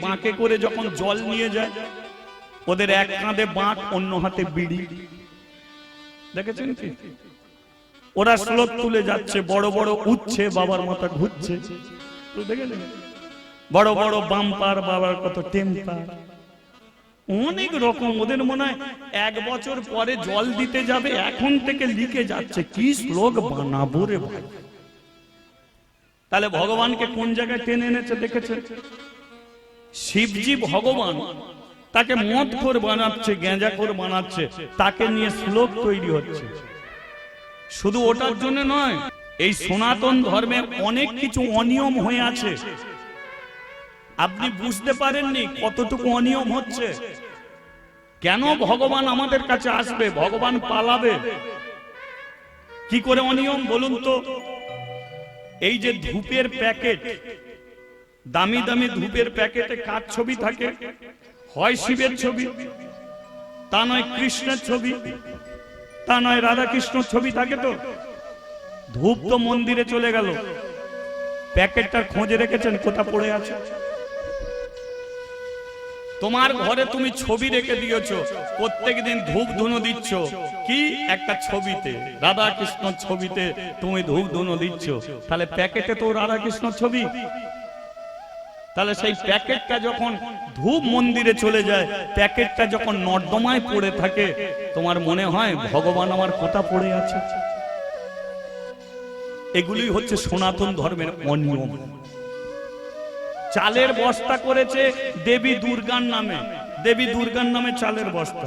বাঁকে করে যখন জল নিয়ে যায়, ওদের এক কাঁধে বাঁক, অন্য হাতে বিড়ি, দেখেছেন কি? ওরা শ্লোক তুলে যাচ্ছে, বড় বড় উঠছে, বাবার মাথা ঘুরছে, দেখেছেন? বড় বড় বাম্পার, বাবার কত টেম্পার, অনেক রকম। ওদের মনে হয় 1 বছর পরে জল দিতে যাবে, এখন থেকে লিখে যাচ্ছে কি শ্লোক বানাবো রে ভাই। তাহলে ভগবানকে কোন জায়গায় টেনে এনেছে দেখেছেন? শিবজি ভগবান, তাকে মদখোর বানাচ্ছে, গাঁজাখোর বানাচ্ছে, তাকে নিয়ে শ্লোক তৈরি হচ্ছে। শুধু ওটার জন্য নয়, এই সনাতন ধর্মে অনেক কিছু অনিয়ম হয়ে আছে, আপনি বুঝতে পারেননি কতটুকু অনিয়ম হচ্ছে। কেন ভগবান আমাদের কাছে আসবে, ভগবান পালাবে? কি করে অনিয়ম বলুন তো? এই যে ধূপের প্যাকেট, দামি দামি ধূপের প্যাকেটে কার ছবি থাকে? হয় শিবের ছবি, তা নয় কৃষ্ণের ছবি, তা নয় রাধা কৃষ্ণর ছবি থাকে। তো ধূপ তো মন্দিরে চলে গেল, প্যাকেটটার খোঁজে রেখেছেন কোথা পড়ে আছে? তোমার ঘরে তুমি ছবি রেখে দিয়েছো, প্রত্যেকদিন ধূপ ধুনো দিচ্ছ, কি একটা ছবিতে, রাধা কৃষ্ণর ছবিতে তুমি ধূপ ধুনো দিচ্ছ, তাহলে প্যাকেটে তো রাধা কৃষ্ণর ছবি। তাহলে সেই প্যাকেটটা যখন ধূপ মন্দিরে চলে যায়, প্যাকেটটা যখন নর্দমায় পড়ে থাকে, তোমার মনে হয় ভগবান আমার কোথা পড়ে আছে? এগুলি হচ্ছে সনাতন ধর্মের অনিয়ম। চালের বস্তা করেছে দেবী দুর্গার নামে, দেবী দুর্গার নামে চালের বস্তা।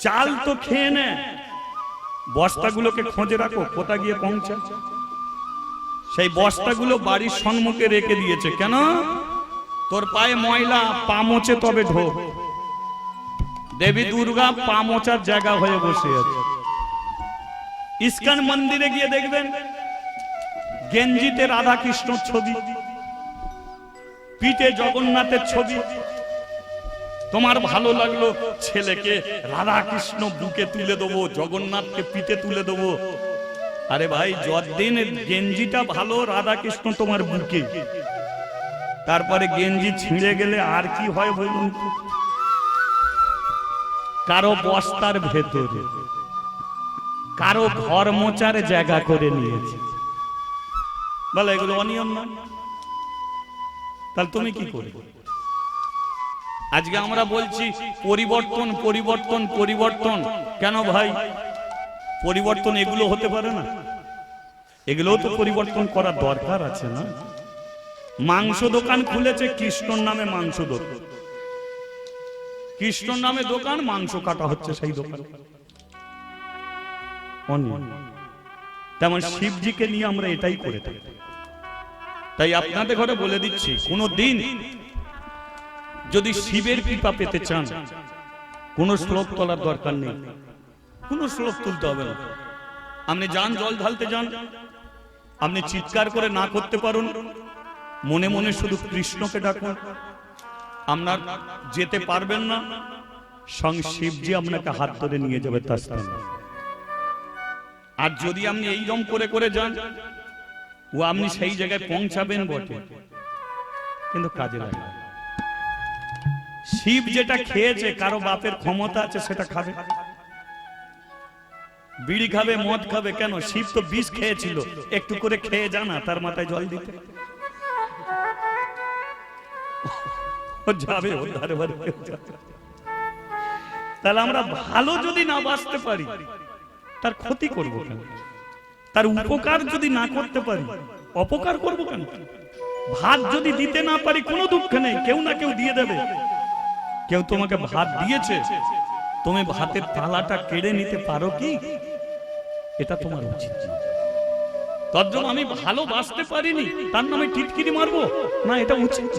চাল তো খেয়ে নে, বস্তাগুলোকে খোঁজে রাখো কোথা গিয়ে পৌঁছায়। সেই বস্তাগুলো বাড়ির সম্মুখে রেখে দিয়েছে, কেন? তোর পায়ে ময়লা, পা মোচে তবে ঢোক। দেবী দুর্গা পা মোচার জায়গা হয়ে বসে আছে। ইস্কন মন্দিরে গিয়ে দেখবেন গেঞ্জিতে রাধা কৃষ্ণর ছবি, পিঠে জগন্নাথের ছবি। তোমার ভালো লাগলো, ছেলেকে রাধা কৃষ্ণ বুকে তুলে দেবো, জগন্নাথকে পিঠে তুলে দেবো। আরে ভাই, যতদিন গেঞ্জিটা ভালো, রাধা কৃষ্ণ তোমার বুকে, তারপরে গেঞ্জি ছিঁড়ে গেলে আর কি হয় বলুন? কারো বস্তার ভেতরে, কারো ঘর মোচার জায়গা করে নিয়েছে। বলে এগুলো অনিয়ম না? তাহলে তুমি কি করবে? আজকে আমরা বলছি পরিবর্তন পরিবর্তন পরিবর্তন। কেন ভাই পরিবর্তন? এগুলো হতে পারে না? এগুলোও তো পরিবর্তন করার দরকার আছে না? মাংস দোকান খুলেছে কৃষ্ণর নামে, মাংস দোকান, কৃষ্ণর নামে দোকান, মাংস কাটা হচ্ছে সেই দোকান। তেমন শিবজিকে নিয়ে আমরা এটাই করে থাকি। তাই আপনাদের ঘরে বলে দিচ্ছি, কোন দিন যদি শিবের কৃপা পেতে চান, কোন শ্লোক তোলার দরকার নেই, কোন শ্লোক তুলতে হবে না। আপনি যান, জল ঢালতে যান, আপনি চিৎকার করে না করতে পারুন, মনে মনে শুধু কৃষ্ণকে ডাকুন। আপনার যেতে পারবেন না, স্বয়ং শিবজি আপনাকে হাত ধরে নিয়ে যাবে তার স্থানে। আর যদি আপনি এইরকম করে করে যান, ও আপনি সেই জায়গায় পৌঁছাবেন বটে, কিন্তু কাজে লাগে না। শিব যেটা খেয়েছে, কারো বাপের ক্ষমতা আছে সেটা খাবে? বিড়ি খাবে, মদ খাবে, কেন? শিব তো বিষ খেয়েছিল, একটু করে খেয়ে জানা তার মাথায় জল দিতে যাবে। তাহলে আমরা ভালো যদি না বাঁচতে পারি, তার ক্ষতি করবো কেন? তার উপকার যদি না করতে পারি, অপকার করবো কেন? ভাত যদি দিতে না পারি, কোনো দুঃখ নেই, কেউ না কেউ দিয়ে দেবে। কেউ তোমাকে ভাত দিয়েছে, তুমি ভাতের থালাটা কেড়ে নিতে পারো কি? এটা তোমার উচিত। তার জন্য আমি ভালোবাসতে পারিনি, তার নামে টিটকিরি মারবো না, এটা উচিত।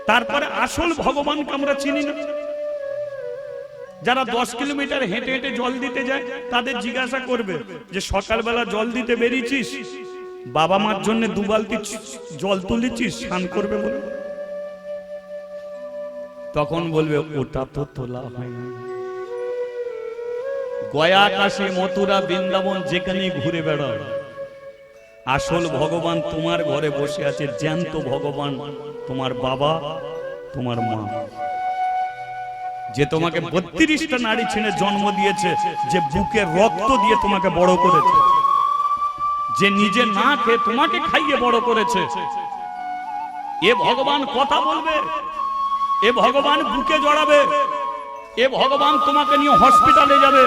তারপরে আসল ভগবানকে আমরা চিনি না। যারা 10 কিলোমিটার হেঁটে হেঁটে জল দিতে যায়, তাদের জিজ্ঞাসা করবে যে সকালবেলা জল দিতে বেরিয়েছিস, বাবা মার জন্য 2 বালতি জল তুলেছিস, স্নান করবে বলে? তখন বলবে ওটা তো তোলা হয় না। গয়া, কাশী, মথুরা, বৃন্দাবন যেখানে ঘুরে বেড়াও, আসল ভগবান তোমার ঘরে বসে আছে, জ্যান্ত ভগবান তোমার বাবা, তোমার মা, যে তোমাকে 32টা নারী ছিঁড়ে জন্ম দিয়েছে, যে বুকে রক্ত দিয়ে তোমাকে বড় করেছে, যে নিজে না খেয়ে তোমাকে খাইয়ে বড় করেছে। এ ভগবান কথা বলবে, এ ভগবান বুকে জড়াবে, এ ভগবান তোমাকে নিয়ে হসপিটালে যাবে,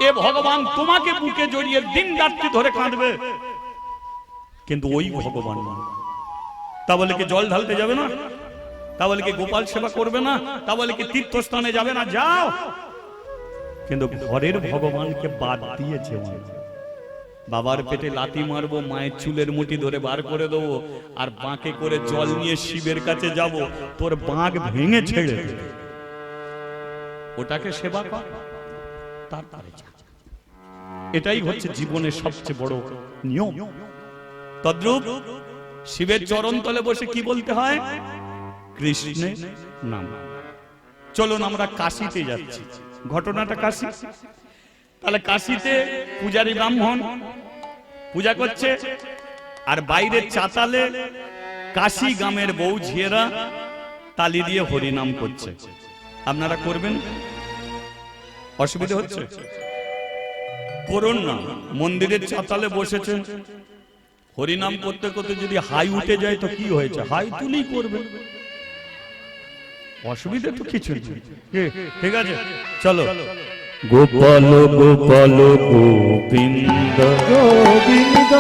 এ ভগবান তোমাকে বুকে জড়িয়ে দিন রাত্রি ধরে কাঁদবে। কিন্তু ওই ভগবান না। তা বলে কি জল ঢালতে যাবে না? তা বলে কি গোপাল সেবা করবে না? তা বলে কি তীর্থস্থানে যাবে না? যাও, কিন্তু ঘরের ভগবানকে বাদ দিয়েছে। বাবার পেটে লাথি মারবো, মায়ের চুলের মুঠি ধরে বার করে দেবো, আর বাঁকে করে জল নিয়ে শিবের কাছে যাব, তোর বাঁক ভেঙে ছেড়ে দেবে। ওটাকে সেবা কর, তারপরে যা। এটাই হচ্ছে জীবনের সবচেয়ে বড় নিয়ম। তদ্রূপ শিবের চরণ তলে বসে কি বলতে হয়? কৃষ্ণের নাম। চলুন আমরা কাশীতে যাচ্ছি। ঘটনাটা কাশী। তাহলে কাশীতে পূজারী ব্রাহ্মণ পূজা করছে, আর বাইরের চাতালে কাশী গ্রামের বউ ঝিয়েরা তালি দিয়ে হরিনাম করছে। আপনারা করবেন? অসুবিধা হচ্ছে? করুন না। মন্দিরের চাতালে বসেছে, হরিনাম করতে করতে যদি হাই উঠে যায় তো কি হয়েছে? হাই তুলেই করবেন, অসুবিধা তো কিছু নেই। ঠিক আছে, চলো। গোপাল গোপাল গোবিন্দ গোবিন্দ,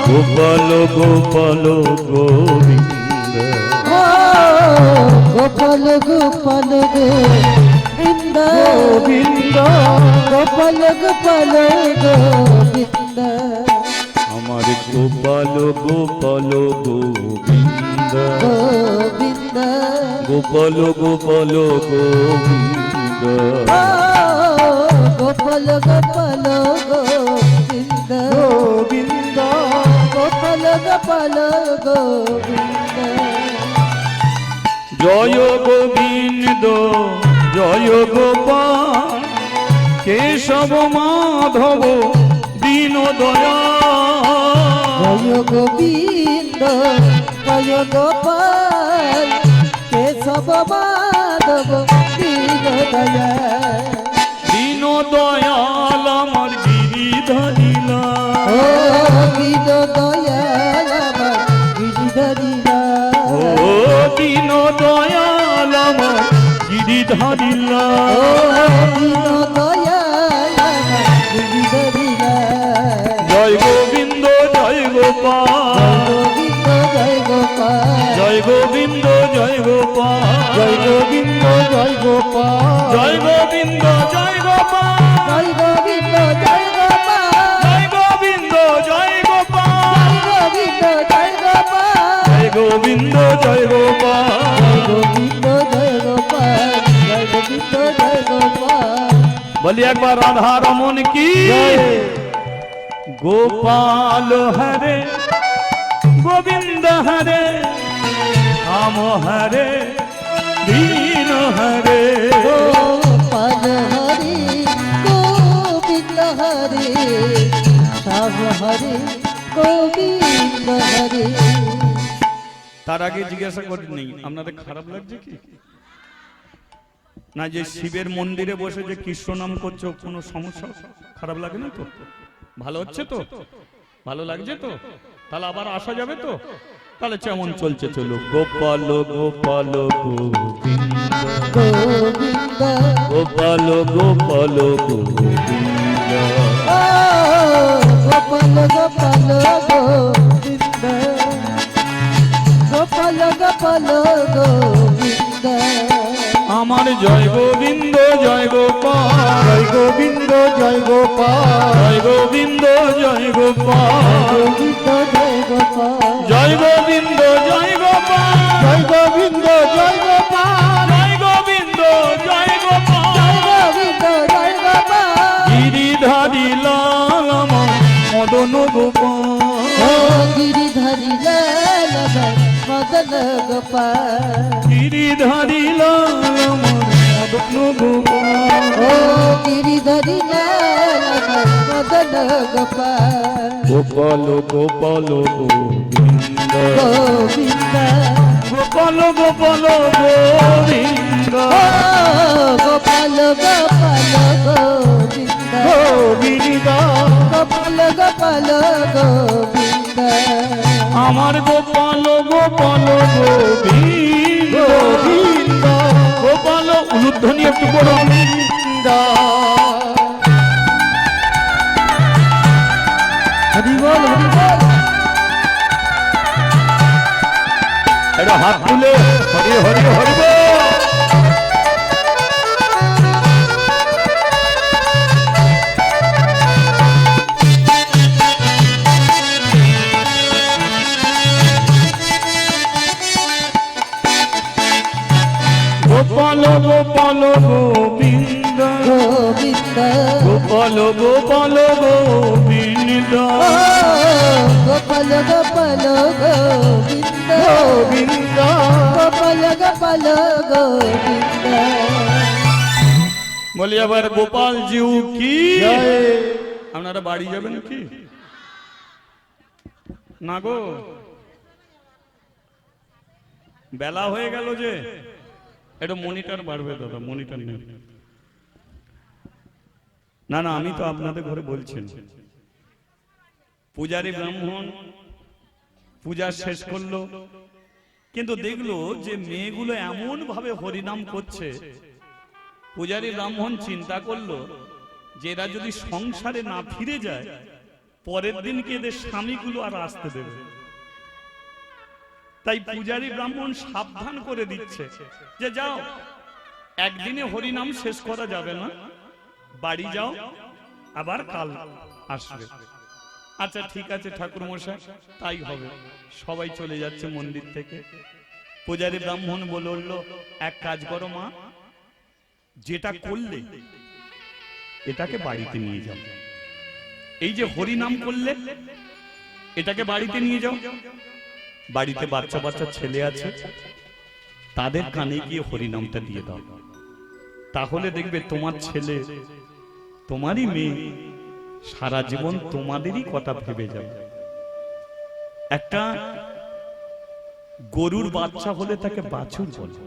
গোপাল গোপাল গোবিন্দ, গোপাল গোপাল গোবিন্দ গোবিন্দ, গোপাল গোপাল গোবিন্দ, আমার গোপাল গোপাল গোবিন্দ গোবিন্দ, গোপাল গোপাল গোবিন্দ, গোপাল গোপাল গোবিন্দ গোবিন্দ, গোপাল গোপাল গোবিন্দ। জয় গোবিন্দ জয় গোপাল, কেশব মাধব দীন দয়াল। জয় গোবিন্দ জয় গোপাল, কেশব মাধব দীন দয়াল। দীন দয়াল আমার গিরিধরিলা, ও দীন দয়াল আমার গিরিধরিলা, ও দীন দয়াল আমার গিরিধরিলা, ও দীন দয়াল আমার গিরিধরিলা। জয় গোবিন্দ জয় গোপাল, গোবিন্দ জয় গোপাল, জয় গোবিন্দ জয় গোপাল, জয় গোবিন্দ জয় গোপাল, জয় গোবিন্দ জয় গোপাল, জয় গোবিন্দ জয় গোপাল, জয় গোবিন্দ জয় গোপাল, জয় গোবিন্দ জয় গোপাল, জয় গোবিন্দ জয় গোপাল, জয় গোবিন্দ জয় গোপাল, জয় গোবিন্দ জয় গোপাল। বলি একবার রাধা রমন কি। গোপাল হরে গোবিন্দ হরে, রাম হরে দীন হরে, গোপাল হরি গোবিন্দ হরি, রাম হরি গোবিন্দ হরি। তার আগে জিজ্ঞাসা করিনি আপনাদের খারাপ লাগছে কি না? যে শিবের মন্দিরে বসে যে কৃষ্ণ নাম করছো, কোনো সমস্যা খারাপ লাগে না তো? ভালো হচ্ছে তো? ভালো লাগছে তো? তাহলে আবার আসা যাবে তো? তাহলে কেমন চলছে? চলো। গোপাল গোপাল গোবিন্দ গোবিন্দ, গোপাল গোপাল গোবিন্দ, গোপাল গোপাল গোবিন্দ, গোপাল গোপাল গোবিন্দ। আমার জয় গোবিন্দ জয় গোপাল, জয় গোবিন্দ জয় গোপাল, জয় গোবিন্দ জয় গোপাল, গোবিন্দ জয় গোপাল, জয় গোবিন্দ জয় গোপাল, জয় গোবিন্দ জয় গোপাল, জয় গোবিন্দ জয় গোপাল, জয় গোবিন্দ জয় গোপাল। গিরিধারী লাল আমার মদন গোপাল, ও গিরিধারী লাল আমার মদন গোপাল, গিরিধারী লাল আমার মদন গোপাল ও গিরিধরি লাল আমার মদন গোপাল গোপাল গোপাল গোবিন্দ গোবিন্দ গোপাল গোপাল গোবিন্দ ও গোপাল গোপাল গোবিন্দ গোবিন্দ গোপাল গোপাল গোবিন্দ আমার গোপাল গোপাল গোবিন্দ গোবিন্দ গোপাল উলুধ্বনি একটু গোবিন্দ হরি বল হরি বল এটা হাত তুলে হরি হরি হরি বল। গোপাল গোপাল গোবিন্দ গোবিন্দ গোপাল গোপাল গোবিন্দ ও গোপাল গোপাল গোবিন্দ গোবিন্দ গোপাল গোপাল গোবিন্দ বলি আবার গোপাল জিউ কি আপনারা বাড়ি যাবেন কি না গো বেলা হয়ে গেল যে এটা মনিটর বাড়বে দাদা মনিটর নেই না না আমি তো আপনাদের ঘরে বলছেন পূজারী ব্রাহ্মণ পূজা শেষ করলো কিন্তু দেখলো যে মেয়েগুলো এমন ভাবে হরিনাম করছে পূজারী ব্রাহ্মণ চিন্তা করলো যে এরা যদি সংসারে না ফিরে যায় পরের দিনকে এদের স্বামীগুলো আর আসতে দেবে তাই পূজারী ব্রাহ্মণ সাবধান করে দিচ্ছে যে যাও একদিনে হরিনাম শেষ করা যাবে না বাড়ি যাও আবার কাল আসবে আচ্ছা ঠিক আছে ঠাকুর মশাই তাই হবে সবাই চলে যাচ্ছে মন্দির থেকে পূজারী ব্রাহ্মণ বলল এক কাজ করো মা যেটা করলে এটাকে বাড়িতে নিয়ে যাও এই যে হরিনাম করলে এটাকে বাড়িতে নিয়ে যাও বাড়িতে বাচ্চা বাচ্চা ছেলে আছে তাদের কানে গিয়ে হরিনামটা দিয়ে দাও তাহলে দেখবে তোমার ছেলে তোমারই মেয়ে সারা জীবন তোমাদেরই কথা ভেবে যাবে একটা গরুর বাচ্চা হলে তাকে বাছুর বলে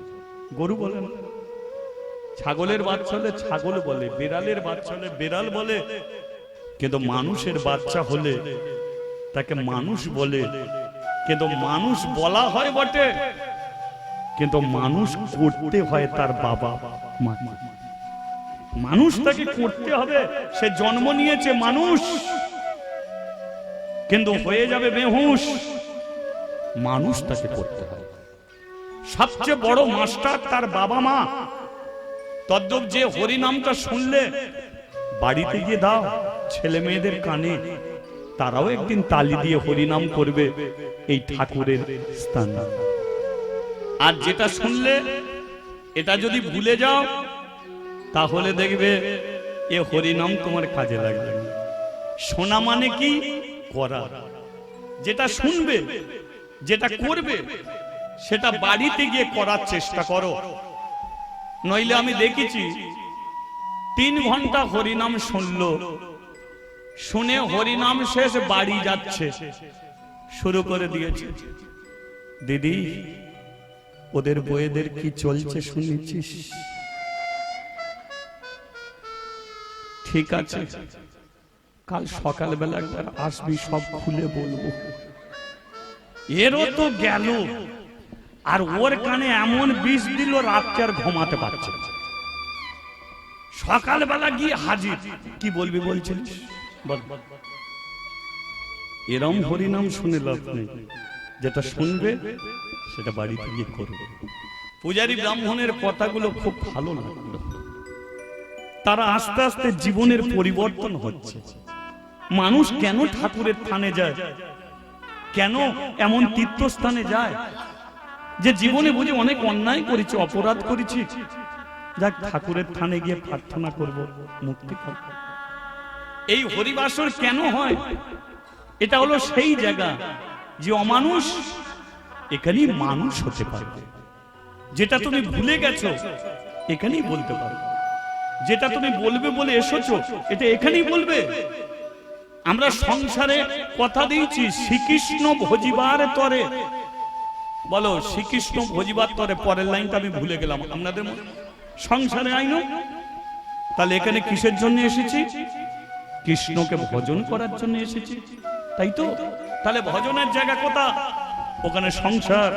গরু বলে না ছাগলের বাচ্চা হলে ছাগল বলে বিড়ালের বাচ্চা হলে বিড়াল বলে কিন্তু মানুষের বাচ্চা হলে তাকে মানুষ বলে কিন্তু মানুষ বলা হয় বটে কিন্তু মানুষ করতে হয় তার বাবা মা মানুষ তাকে করতে হবে সে জন্ম নিয়েছে মানুষ কিন্তু হয়ে যাবে বেহুশ মানুষ তাকে করতে হবে সবচেয়ে বড় মাস্টার তার বাবা মা তদ্রূপ যে হরিনামটা শুনলে বাড়িতে গিয়ে দাও ছেলে মেয়েদের কানে তারাও একদিন তালি দিয়ে হরিনাম করবে এই ঠাকুরের স্থান আর যেটা শুনলে এটা যদি ভুলে যাও তাহলে দেখবে এ হরিনাম তোমার কাজে লাগবে শোনা মানে কি করা যেটা শুনবে যেটা করবে সেটা বাড়িতে গিয়ে করার চেষ্টা করো নইলে আমি দেখেছি 3 ঘন্টা হরিনাম শুনলো শুনে হরিনাম শেষ বাড়ি যাচ্ছে শুরু করে দিয়েছে দিদি ওদের বইয়েদের কি চলছে শুনেছিস ঠিক আছে কাল সকালবেলা একবার আসবি সব খুলে বলবো এরও তো গেল আর ওর কানে এমন বিষ দিল রাতকে আর ঘুমাতে পারছে সকালবেলা গিয়ে হাজির কি বলবি বলছিস এরম হরিনাম শুনে লাভ নেই যেটা শুনবে সেটা বাড়িতে গিয়ে করবে পূজারী ব্রাহ্মণের কথাগুলো খুব ভালো লাগলো তারা আস্তে আস্তে জীবনের পরিবর্তন হচ্ছে মানুষ কেন ঠাকুরের থানে যায় কেন এমন তীর্থস্থানে যায় যে জীবনে বুঝি অনেক অন্যায় করেছি অপরাধ করেছি যাক ঠাকুরের থানে গিয়ে প্রার্থনা করব মুক্তি পাব এই হরিবাসর কেন হয় এটা হলো সেই জায়গা যে অমানুষ এখানেই মানুষ হতে পারবে যেটা তুমি ভুলে গেছো এখানেই বলতে পারো। যেটা তুমি বলবে বলে এসেছো এটা এখানেই বলবে। আমরা সংসারে কথা দিয়েছি শ্রীকৃষ্ণ ভজিবার তরে, বলো শ্রীকৃষ্ণ ভজিবার তরে, পরের লাইনটা আমি ভুলে গেলাম আপনাদের সংসারে আইনো। তাহলে এখানে কিসের জন্য এসেছি? কৃষ্ণকে ভজন করার জন্য এসেছি, তাই তো? তাহলে ভজনের জায়গা কোথা? ওখানে সংসার।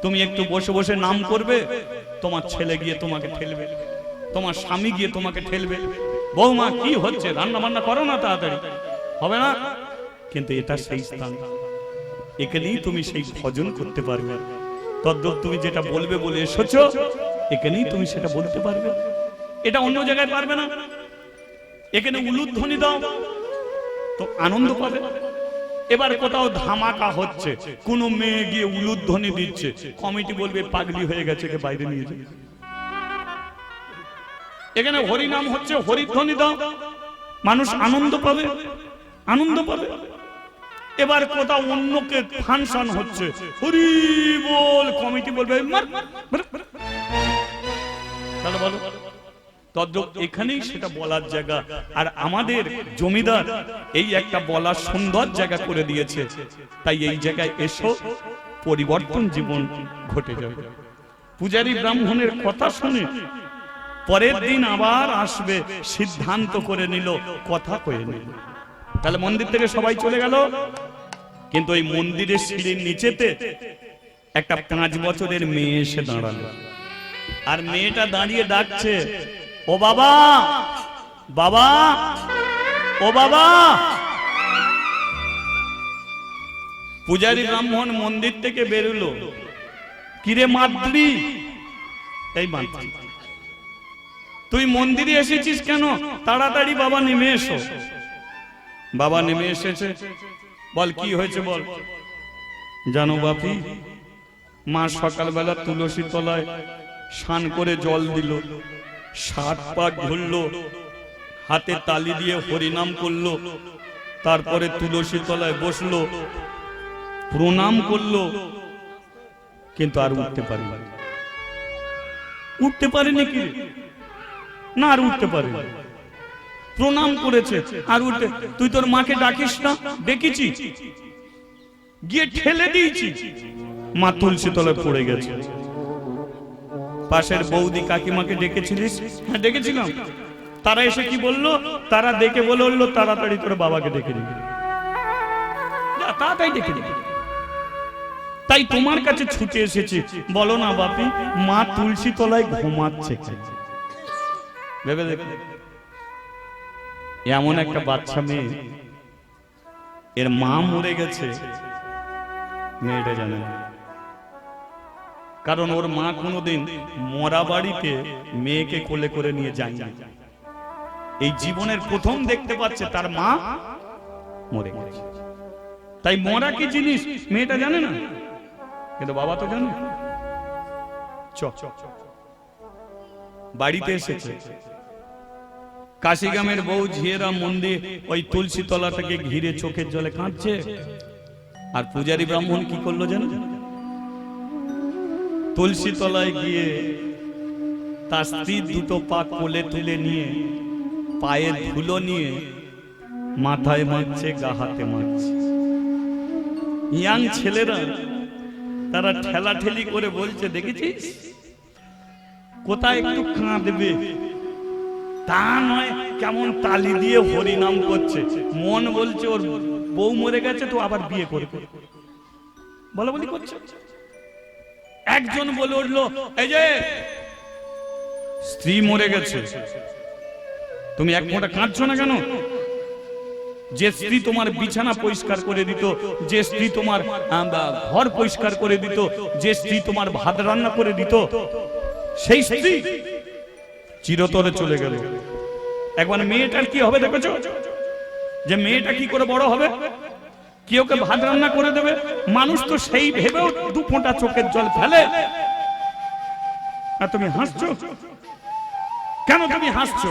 তুমি একটু বসে বসে নাম করবে, তোমার ছেলে গিয়ে তোমাকে ঠেলবে, তোমার স্বামী গিয়ে তোমাকে ঠেলবে, বৌমা কি হচ্ছে, রান্না বান্না করো না, তাড়াতাড়ি হবে না। কিন্তু এটা সেই স্থান, এখানেই তুমি সেই ভজন করতে পারবে। তদ্রূপ তুমি যেটা বলবে বলে এসেছো এখানেই তুমি সেটা বলতে পারবে, এটা অন্য জায়গায় পারবে না। এখানে উলুধ্বনি দাও তো আনন্দ পাবে। এবার কোথাও ধামাকা হচ্ছে, কোন মেয়ে গিয়ে উলুধ্বনি দিচ্ছে, কমিটি বলবে পাগলি হয়ে গেছে, কে বাইরে নিয়ে যাবে। এখানে হরিনাম হচ্ছে, হরিধ্বনি দাও, মানুষ আনন্দ পাবে, আনন্দ পাবে। এবার কোথাও অন্যকে ফাংশন হচ্ছে, হরি বল, কমিটি বলবে মার, তাহলে বলো তদ্রূপ এখানেই সেটা বলার জায়গা। আর আমাদের জমিদার এই একটা বলার সুন্দর জায়গা করে দিয়েছে, তাই এই জায়গায় এসো, পরিবর্তন জীবন ঘটে যাবে। পূজারী ব্রাহ্মণের কথা শুনে পরের দিন আবার আসবে, সিদ্ধান্ত করে নিল, কথা কয়ে নিল। তাহলে মন্দির থেকে সবাই চলে গেল, কিন্তু ওই মন্দিরের সিঁড়ির নিচেতে একটা 5 বছরের মেয়ে এসে দাঁড়ালো। আর মেয়েটা দাঁড়িয়ে ডাকছে, ও বাবা, বাবা, ও বাবা। পূজারী ব্রাহ্মণ মন্দির থেকে বেরোলো, কিরে মাদ্রি, এই মাদ্রি তুই মন্দিরে এসেছিস কেন? তাড়াতাড়ি বাবা নেমে এসো। বাবা নেমে এসেছে, বল কি হয়েছে বল। জানো বাপি, মা সকালবেলা তুলসী তলায় স্নান করে জল দিল, 7 পাক ঘুরলো, হাতে তালি দিয়ে হরিনাম করলো, তারপরে তুলসী তলায় বসলো, প্রণাম করলো, কিন্তু আর উঠতে পারেনি। উঠতে পারেনি কি না? আর উঠতে পারেনি। প্রণাম করেছে আর উঠতে, তুই তোর মাকে ডাকিস না? ডেকেছি, গিয়ে ঠেলে দিয়েছি, মা তুলসী তলায় পড়ে গেছে। পাশের বৌদি কাকিমাকে ডেকেছিলিস? হ্যাঁ ডেকেছিলাম। তারা এসে কি বললো? তারা দেখে বললো, তাড়াতাড়ি তোর বাবাকে ডেকে দিবি, তাড়াতাড়ি ডেকে দিবি। তাই তোমার কাছে ছুটে এসেছি, বলো না বাপি, মা তুলসী তলায় ঘুমাচ্ছে। ভেবে দেখ, এমন একটা বাচ্চা মেয়ে, এর মা মরে গেছে, মেয়েটা জানে না। কারণ ওর মা কোনোদিন মরা বাড়িতে মেয়েকে কোলে করে নিয়ে যায়নি। এই জীবনের প্রথম দেখতে পাচ্ছে তার মা মরে গেছে। তাই মরা কি জিনিস মেয়েটা জানে না, কিন্তু বাবা তো জানে। বাড়িতে এসেছে, কাশিগ্রামের বউ ঝিয়েরা মন্দির ওই তুলসী তলাটাকে ঘিরে চোখের জলে কাঁদছে। আর পূজারী ব্রাহ্মণ কি করলো জানো? তুলসী তলায় গিয়ে তার স্ত্রীর 2টো পা কোলে তুলে নিয়ে, পায়ে ধুলো নিয়ে মাথায় মারছে, গা হাতে মারছে। ইয়াং ছেলেরা তারা ঠেলাঠেলি করে বলছে, দেখেছিস কোথায় একটু কাঁদবে, তা নয় কেমন তালি দিয়ে হরিনাম করছে। মন বলছে ওর বউ মরে গেছে, তো আবার বিয়ে করবে, বলা বলি করছে। একজন বলে উঠলো, এই যে স্ত্রী মরে গেছে, তুমি এক ফোঁটা কাঁদছো না কেন? যে স্ত্রী তোমার বিছানা পরিষ্কার করে দিত, যে স্ত্রী তোমার ঘর পরিষ্কার করে দিত, যে স্ত্রী তোমার ভাত রান্না করে দিত, সেই স্ত্রী চিরতরে চলে গেল। একবার মেয়েটার কি হবে দেখেছো? যে মেয়েটা কি করে বড় হবে, কি ওকে ভাত রান্না করে দেবে? মানুষ তো সেই ভেবেও 2 ফোঁটা চোখের জল ফেলে। আর তুমি হাসছো কেন? তুমি হাসছো?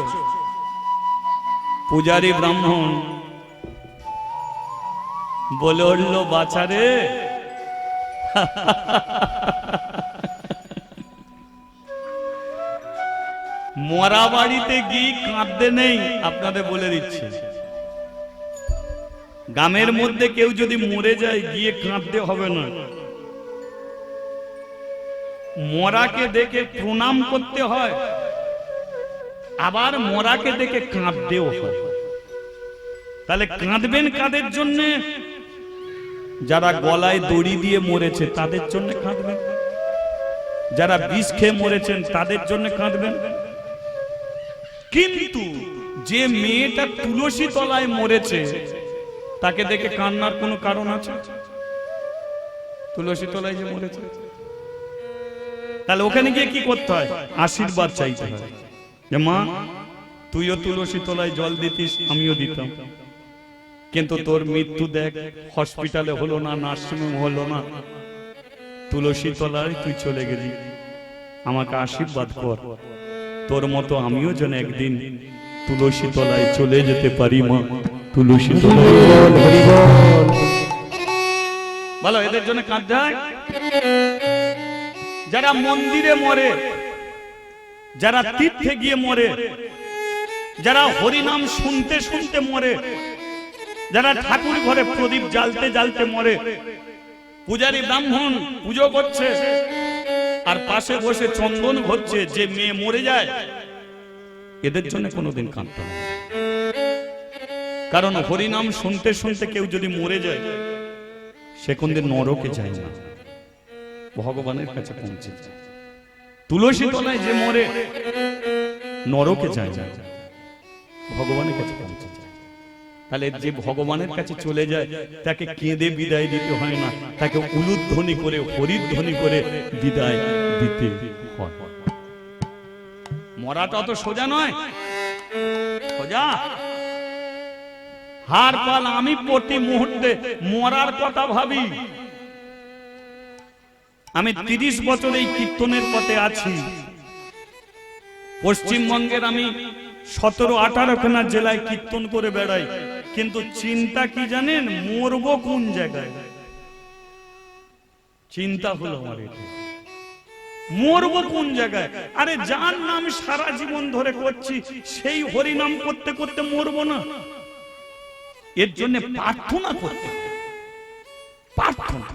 পূজারী ব্রাহ্মণ বলে উঠল, বাছারে মরা বাড়িতে গিয়ে কাঁদতে নেই, আপনাদের বলে দিচ্ছি। গ্রামের মধ্যে কেউ যদি মরে যায় গিয়ে কাঁদতে হবে না, মরাকে দেখে প্রণাম করতে হয়, আবার মরাকে দেখে কাঁদতেও হয়। তাহলে কাঁদবেন কাদের জন্য? যারা গলায় দড়ি দিয়ে মরেছে তাদের জন্য কাঁদবেন, যারা বিষ খেয়ে মরেছেন তাদের জন্য কাঁদবেন। কিন্তু যে মেয়েটা তুলসী তলায় মরেছে তাকে দেখে কান্নার কোনো কারণ আছে? তুলসী তলায় যে মরেছে, তাহলে ওখানে গিয়ে কি করতে হয়? আশীর্বাদ চাইতে হয় যে মা তুইও তুলসী তলায় জল দিতিস, আমিও দিতাম, কিন্তু তোর মৃত্যু দেখ হসপিটালে হলো না, নার্সিংহোম হলো না, তুলসী তলায় তুই চলে গেলি, আমাকে আশীর্বাদ কর, তোর মতো আমিও যেন একদিন তুলসী তলায় চলে যেতে পারি। মা তুলসী তলায় ভালো, এদের জন্য কাঁদতে হয়। যারা মন্দিরে মরে, যারা তীর্থে গিয়ে মরে, যারা হরিনাম শুনতে শুনতে মরে, যারা ঠাকুর ঘরে প্রদীপ জ্বালতে জ্বালতে মরে, পূজারী ব্রাহ্মণ পুজো করছে আর পাশে বসে চন্দন ঘটছে, যে মেয়ে মরে যায়, এদের জন্য কোনোদিন কাঁদতে হবে। কারণ হরিনাম শুনতে শুনতে কেউ যদি মরে যায় সে কোনদিন নরকে যায় না, ভগবানের কাছে পৌঁছে যায়। তুলসী তলায় যে মরে নরকে যায় না, ভগবানের কাছে পৌঁছে যায়। তাহলে যে ভগবানের কাছে চলে যায় তাকে কেঁদে বিদায় দিতে হয় না, তাকে উলুধ্বনি করে হরিধ্বনি করে বিদায় দিতে হয়। মরাটা তো সোজা নয়, সোজা হার পাল। আমি প্রতি মুহূর্তে মরার কথা ভাবি। আমি 30 বছর এই কীর্তনের পথে আছি। পশ্চিমবঙ্গের আমি 17-18 খানা জেলায় কীর্তন করে বেড়াই, কিন্তু চিন্তা কি জানেন? মরবো কোন জায়গায়, চিন্তা হলো আমার এটা, মরবো কোন জায়গায়। আরে যার নাম সারা জীবন ধরে করছি সেই হরি নাম করতে করতে মরবো না? এর জন্য প্রার্থনা করতে, প্রার্থনা।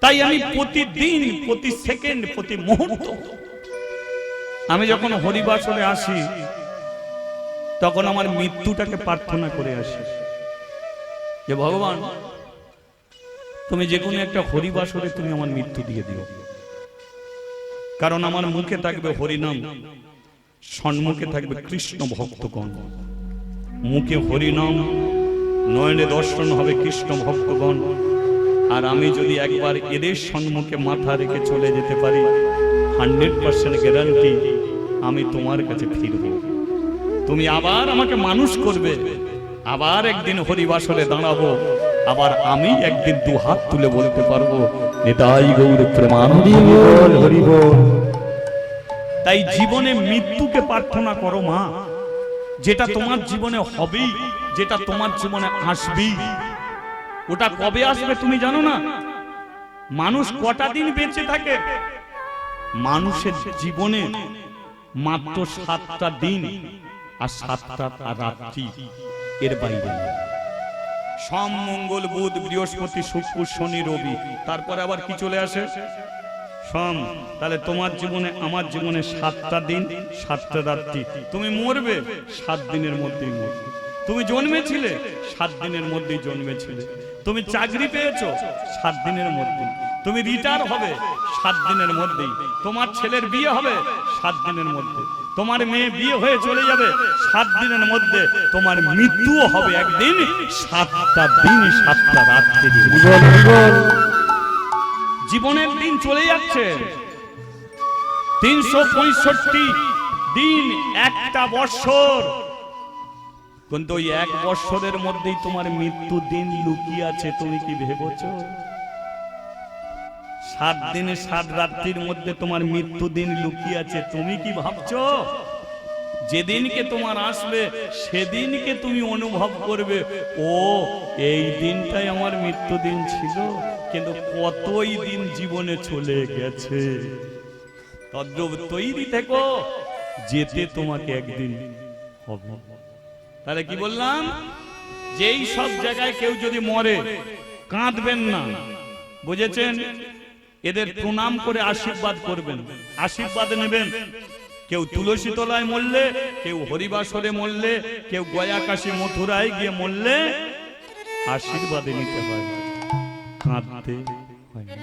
তাই আমি প্রতিদিন, প্রতি সেকেন্ড, প্রতি মুহূর্ত আমি যখন হরিবাসরে আসি তখন আমার মৃত্যুটাকে প্রার্থনা করে আসি যে ভগবান তুমি যে কোনো একটা হরিবাসরে তুমি আমার মৃত্যু দিয়ে দিও। কারণ আমার মুখে থাকবে হরিনাম, সম্মুখে থাকবে কৃষ্ণ ভক্তগণ। মুখে হরিনাম, নয়নে দর্শন হবে কৃষ্ণ ভক্তগণ। আর আমি যদি একবার এদের সম্মুখে মাথা রেখে চলে যেতে পারি, 100% গ্যারান্টি আমি তোমার কাছে ফিরব। তুমি আবার আমাকে মানুষ করবে, আবার একদিন হরিবাসরে দাঁড়াবো, আবার আমি একদিন 2 হাত তুলে বলতে পারবো নিতাই গৌর প্রেমানন্দ হরি বল। তাই জীবনে মৃত্যুকে প্রার্থনা করো মা, যেটা তোমার জীবনে হবেই, যেটা তোমার জীবনে আসবেই। ওটা কবে আসবে তুমি জানো না? মানুষ কটা দিন বেঁচে থাকে? মানুষের জীবনে মাত্র 7টা দিন আর 7টা রাত্রি, এর বাইরে। সোম, মঙ্গল, বুধ, বৃহস্পতি, শুক্র, শনি, রবি, তারপরে আবার কি চলে আসে? সোম। তাহলে তোমার জীবনে আমার জীবনে 7টা দিন 7টা রাত্রি। তুমি মরবে 7 দিনের মধ্যেই মরবে। তুমি জন্মেছিলে 7 দিনের মধ্যেই জন্মেছিলে। তুমি চাকরি পেয়েছো 7 দিনের মধ্যে। তুমি রিটায়ার হবে 7 দিনের মধ্যেই। তোমার ছেলের বিয়ে হবে 7 দিনের মধ্যে। তোমার মেয়ে বিয়ে হয়ে চলে যাবে 7 দিনের মধ্যে। তোমার মৃত্যুও হবে একদিন 7টা দিন 7টা রাত্রি। জীবনের দিন চলে যাচ্ছে 365 দিন, একটা বছর। কিন্তু ওই 1 বছরের মধ্যেই তোমার মৃত্যু দিন লুকিয়ে আছে। তুমি কি ভেবেছো? 7 দিনে 7 রাত্রির মধ্যে তোমার মৃত্যু দিন লুকিয়ে আছে। তুমি কি ভাবছো? যেদিনকে তোমার আসবে সেদিনকে তুমি অনুভব করবে, ও এই দিনটাই আমার মৃত্যু দিন ছিল। কিন্তু কতই দিন জীবনে চলে গেছে। তদ্রূপ তৈরি থেকো, যেতে তোমাকে একদিন হবে। তাহলে কি বললাম, যেই সব জায়গায় কেউ যদি মরে কাঁদবেন না, বুঝেছেন? এদের প্রণাম করে আশীর্বাদ করবেন, আশীর্বাদ নেবেন। কেউ তুলসী তলায় মরলে, কেউ হরিবাসরে মরলে, কেউ গয়া কাশী মথুরায় গিয়ে মরলে আশীর্বাদে নিতে হয়, কাঁদতে হয় না।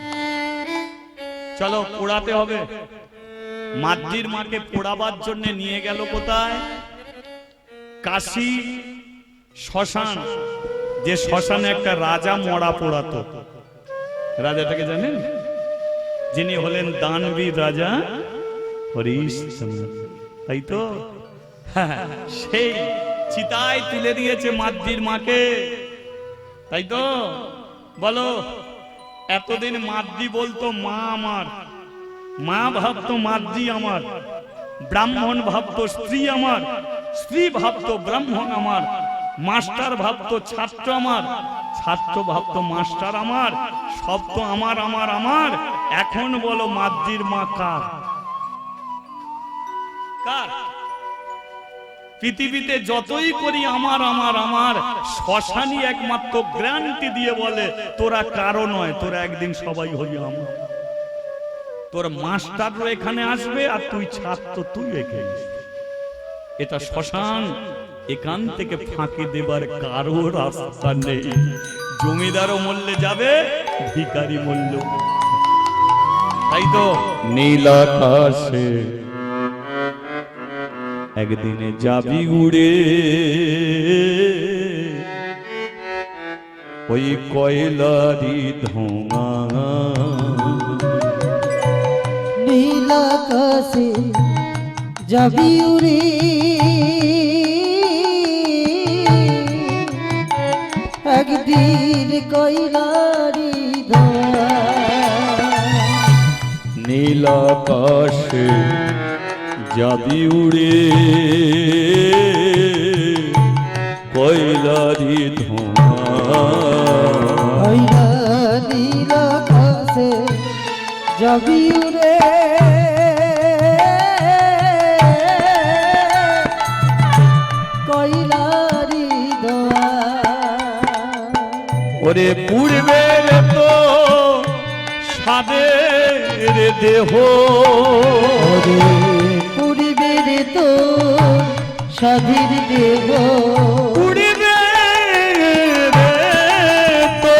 চলো পোড়াতে হবে। মাদ্রির মাকে পোড়াবার জন্য নিয়ে গেল কোথায়? কাশী শ্মশান, যে শ্মশানে একটা রাজা মরা পোড়াতো। রাজাটাকে জানেন? যিনি হলেন দানবীর রাজা হরিশ্চন্দ্র, তাই তো? সেই চিতায় তুলে দিয়েছে মাদ্রির মাকে, তাই তো? বলো, এতদিন মাদ্রি বলতো মা আমার, মা ভাবতো মাদ্রি আমার, ব্রাহ্মণ ভাবতো স্ত্রী আমার, স্ত্রী ভাবতো ব্রাহ্মণ আমার, মাস্টার ভাবতো ছাত্র আমার, ছাত্র ভাবতো মাস্টার আমার, সব তো আমার আমার আমার। এখন বলো মাদ্রির মা কার? কার? পৃথিবীতে যতই করি আমার আমার আমার, শ্মশানই একমাত্র গ্যারান্টি দিয়ে বলে তোরা কারো নয়, তোরা একদিন সবাই হবি আমার। তোর মাস্টারও এখানে আসবে আর তুই ছাত্র, তুই এখানে। এটা শ্মশান, এখান থেকে ফাঁকি দেবার কারো রাস্তা নেই। জমিদারও মরলে যাবে, ভিখারি মরলেও, তাই তো? নীল আকাশে একদিনে যাবি উড়ে, ওই কয়লারি ধোঁয়া। নীল আকাশে যাবি উড়ে, একদিন কয়লারি ধোঁয়া। নীল আকাশে যাবি উড়ে, কয়লারি ধোঁয়া। নীল আকাশে যাবি উড়ে, কয়লারি ধোঁয়া। ওরে পূর্বের তো সাদের দেহ, পূর্বের তো স্বাধীর দেহ, পূর্বের তো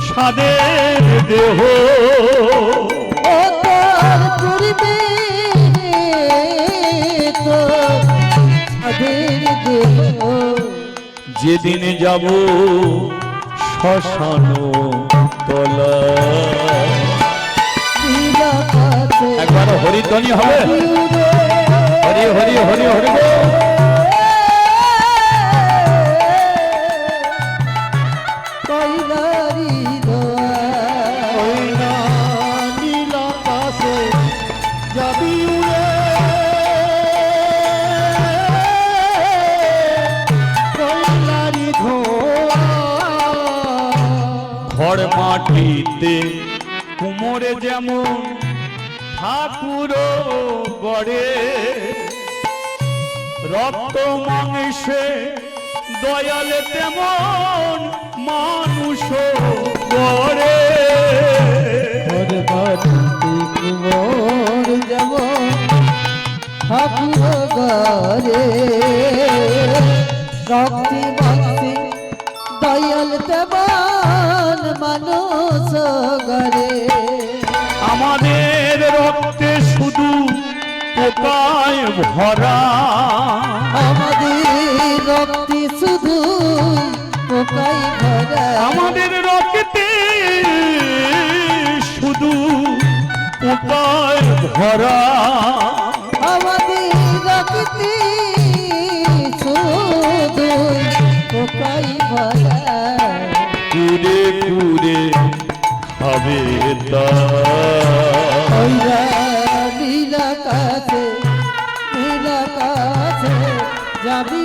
সাদের দেহ। ও তোর পূর্বের তো স্বাধীর দেহ। যেদিন যাব শ্মশান তলা, একবার হরিধ্বনি হবে, হরি হরি হরি হরি বল। কয়লারি ধোঁয়া, নীল আকাশে যাবি উড়ে, কয়লারি ধোঁয়া। ঘর মাটিতে কুমোরে যেমন ঠাকুর গড়ে, রক্ত মাংসে দয়াল তেমন মানুষ গড়ে। ঘর বাড়িতে কুমোর যেমন ঠাকুর গড়ে, রক্তি মাংসে দয়াল তেমন মানুষ গড়ে। আমাদের রক্তে শুধু পোকায় ভরা, আমাদের রক্তে শুধু পোকাই ভরা, আমাদের রক্তে শুধু পোকায় ভরা, আমাদের রক্তে শুধু পোকাই ভরা। কুড়ে কুড়ে হবে তা, নীল আকাশে, নীল আকাশে যাবি